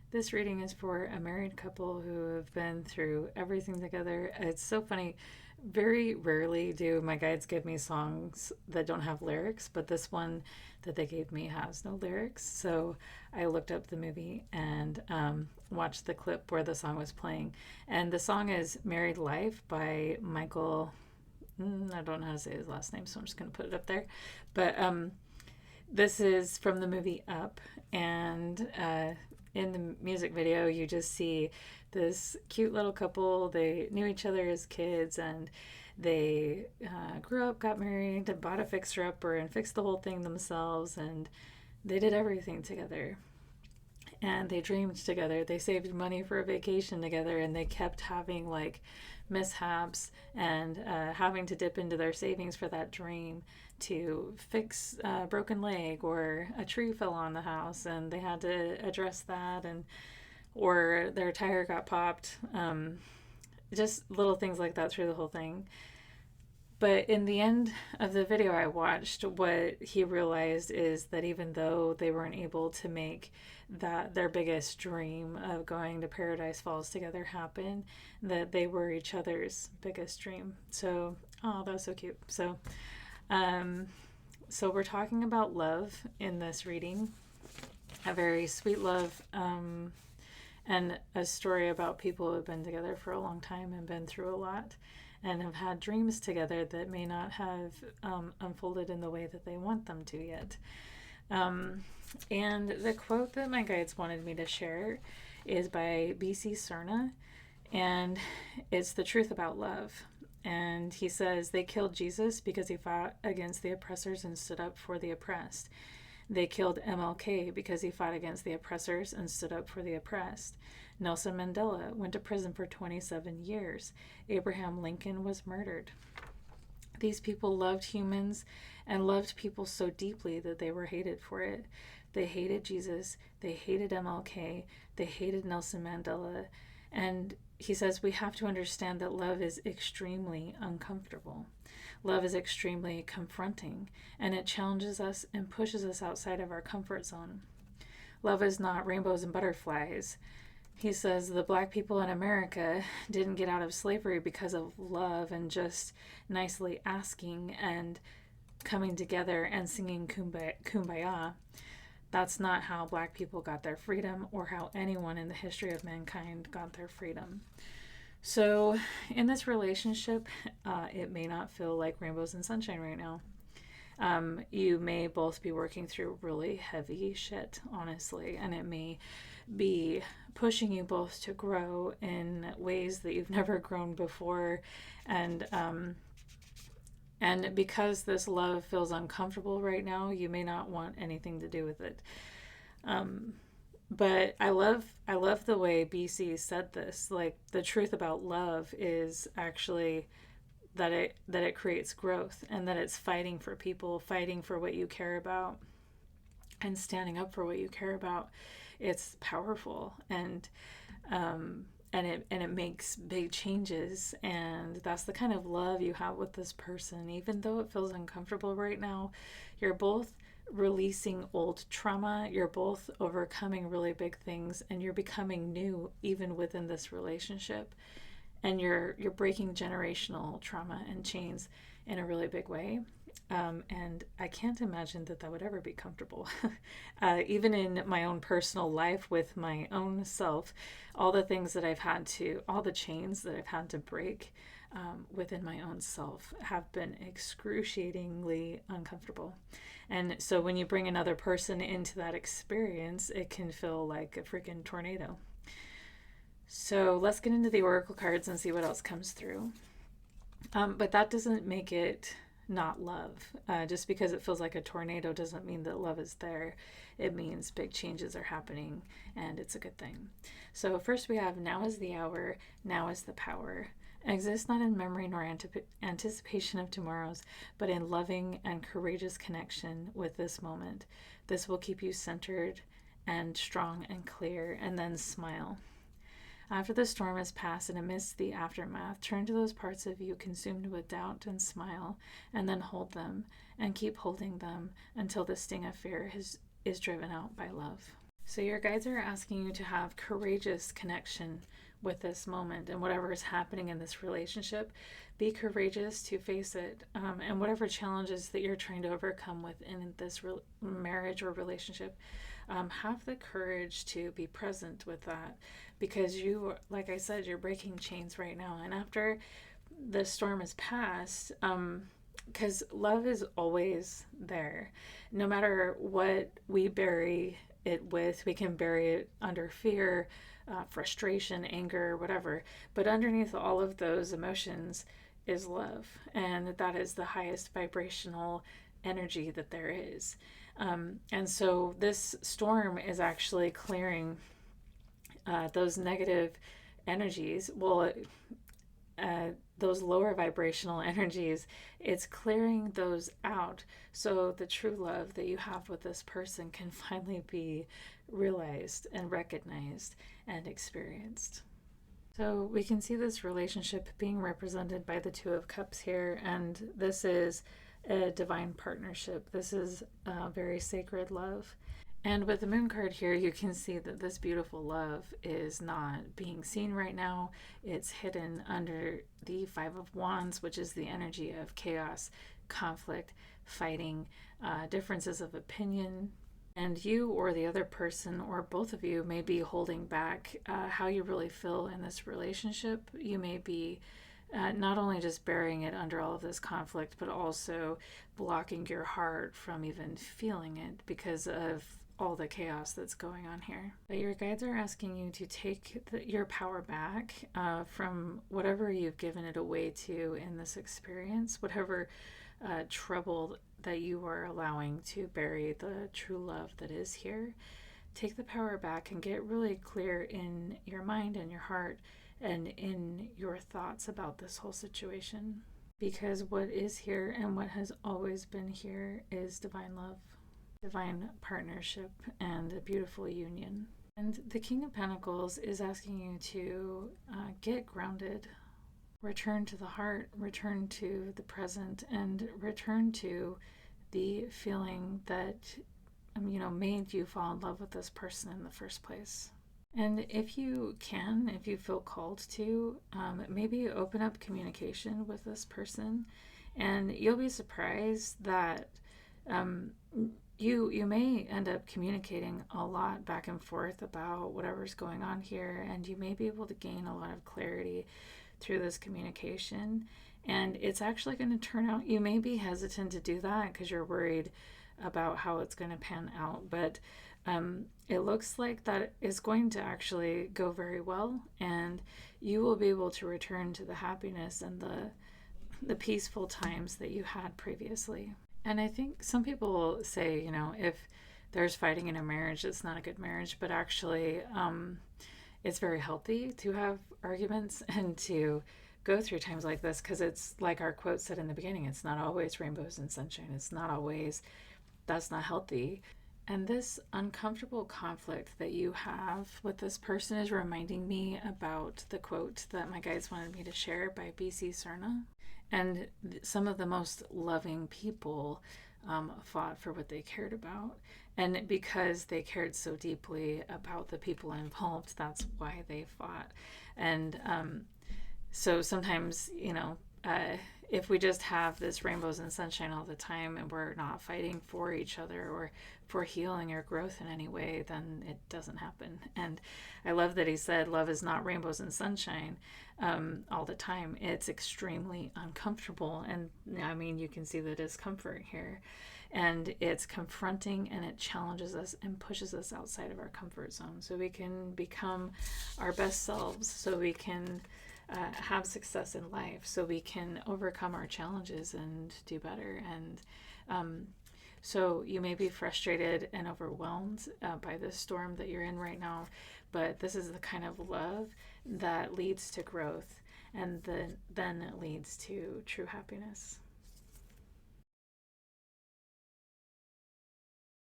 This reading is for a married couple who have been through everything together. It's so funny. Very rarely do my guides give me songs that don't have lyrics, but this one that they gave me has no lyrics. So I looked up the movie and watched the clip where the song was playing. And the song is Married Life by Michael. I don't know how to say his last name, so I'm just going to put it up there. But this is from the movie Up, and in the music video, you just see this cute little couple. They knew each other as kids, and they grew up, got married, and bought a fixer-upper, and fixed the whole thing themselves, and they did everything together. And they dreamed together. They saved money for a vacation together, and they kept having like mishaps and having to dip into their savings for that dream to fix a broken leg, or a tree fell on the house and they had to address that, and or their tire got popped. Just little things like that through the whole thing. But in the end of the video I watched, what he realized is that even though they weren't able to make that their biggest dream of going to Paradise Falls together happen, that they were each other's biggest dream. So, oh, that was so cute. Um, so we're talking about love in this reading, a very sweet love, and a story about people who have been together for a long time and been through a lot and have had dreams together that may not have unfolded in the way that they want them to yet. And the quote that my guides wanted me to share is by B.C. Cerna, and it's the truth about love. And he says, they killed Jesus because he fought against the oppressors and stood up for the oppressed. They killed MLK because he fought against the oppressors and stood up for the oppressed. Nelson Mandela went to prison for 27 years. Abraham Lincoln was murdered. These people loved humans and loved people so deeply that they were hated for it. They hated Jesus, they hated MLK, they hated Nelson Mandela. And he says we have to understand that love is extremely uncomfortable. Love is extremely confronting, and it challenges us and pushes us outside of our comfort zone. Love is not rainbows and butterflies. He says the black people in America didn't get out of slavery because of love and just nicely asking and coming together and singing kumbaya. That's not how black people got their freedom, or how anyone in the history of mankind got their freedom. So, in this relationship, it may not feel like rainbows and sunshine right now. You may both be working through really heavy shit, honestly, and it may be pushing you both to grow in ways that you've never grown before. And because this love feels uncomfortable right now, you may not want anything to do with it. But I love the way BC said this. Like, the truth about love is actually that it creates growth, and that it's fighting for people, fighting for what you care about, and standing up for what you care about. It's powerful, and it makes big changes, and that's the kind of love you have with this person. Even though it feels uncomfortable right now, you're both releasing old trauma, you're both overcoming really big things, and you're becoming new even within this relationship. And you're breaking generational trauma and chains in a really big way. And I can't imagine that that would ever be comfortable. Even in my own personal life with my own self, all the things that all the chains that I've had to break within my own self have been excruciatingly uncomfortable. And so when you bring another person into that experience, it can feel like a freaking tornado. So let's get into the oracle cards and see what else comes through. But that doesn't make it not love. Just because it feels like a tornado doesn't mean that love is there. It means big changes are happening, and it's a good thing. So first we have now is the hour, now is the power. Exist not in memory nor anticipation of tomorrows, but in loving and courageous connection with this moment. This will keep you centered and strong and clear, and then smile. After the storm has passed and amidst the aftermath, turn to those parts of you consumed with doubt and smile, and then hold them and keep holding them until the sting of fear is driven out by love. So your guides are asking you to have courageous connection with this moment and whatever is happening in this relationship. Be courageous to face it, and whatever challenges that you're trying to overcome within this marriage or relationship. Have the courage to be present with that, because you, like I said, you're breaking chains right now. And after the storm is past, because love is always there, no matter what we bury it with. We can bury it under fear, frustration, anger, whatever. But underneath all of those emotions is love, and that is the highest vibrational energy that there is. And so this storm is actually clearing those negative energies. Well, those lower vibrational energies, it's clearing those out so the true love that you have with this person can finally be realized and recognized and experienced. So we can see this relationship being represented by the Two of Cups here, and this is a divine partnership. This is a very sacred love. And with the Moon card here, you can see that this beautiful love is not being seen right now. It's hidden under the Five of Wands, which is the energy of chaos, conflict, fighting, differences of opinion. And you or the other person or both of you may be holding back how you really feel in this relationship. You may be not only just burying it under all of this conflict, but also blocking your heart from even feeling it because of all the chaos that's going on here. But your guides are asking you to take your power back from whatever you've given it away to in this experience, whatever trouble that you are allowing to bury the true love that is here. Take the power back and get really clear in your mind and your heart and in your thoughts about this whole situation. Because what is here and what has always been here is divine love, divine partnership, and a beautiful union. And the King of Pentacles is asking you to get grounded, return to the heart, return to the present, and return to the feeling that made you fall in love with this person in the first place. And if you can, if you feel called to, maybe open up communication with this person, and you'll be surprised that you may end up communicating a lot back and forth about whatever's going on here, and you may be able to gain a lot of clarity through this communication. And it's actually going to turn out, you may be hesitant to do that because you're worried about how it's going to pan out, but it looks like that is going to actually go very well, and you will be able to return to the happiness and the peaceful times that you had previously. And I think some people say, if there's fighting in a marriage, it's not a good marriage, but actually it's very healthy to have arguments and to go through times like this, because it's like our quote said in the beginning, it's not always rainbows and sunshine. It's not always, that's not healthy. And this uncomfortable conflict that you have with this person is reminding me about the quote that my guides wanted me to share by B.C. Cerna. And some of the most loving people fought for what they cared about. And because they cared so deeply about the people involved, that's why they fought. And so sometimes, if we just have this rainbows and sunshine all the time and we're not fighting for each other or for healing or growth in any way, then it doesn't happen. And I love that he said love is not rainbows and sunshine all the time. It's extremely uncomfortable. And I mean, you can see the discomfort here. And it's confronting, and it challenges us and pushes us outside of our comfort zone so we can become our best selves, so we can have success in life, so we can overcome our challenges and do better. And so you may be frustrated and overwhelmed by this storm that you're in right now, but this is the kind of love that leads to growth, and then it leads to true happiness.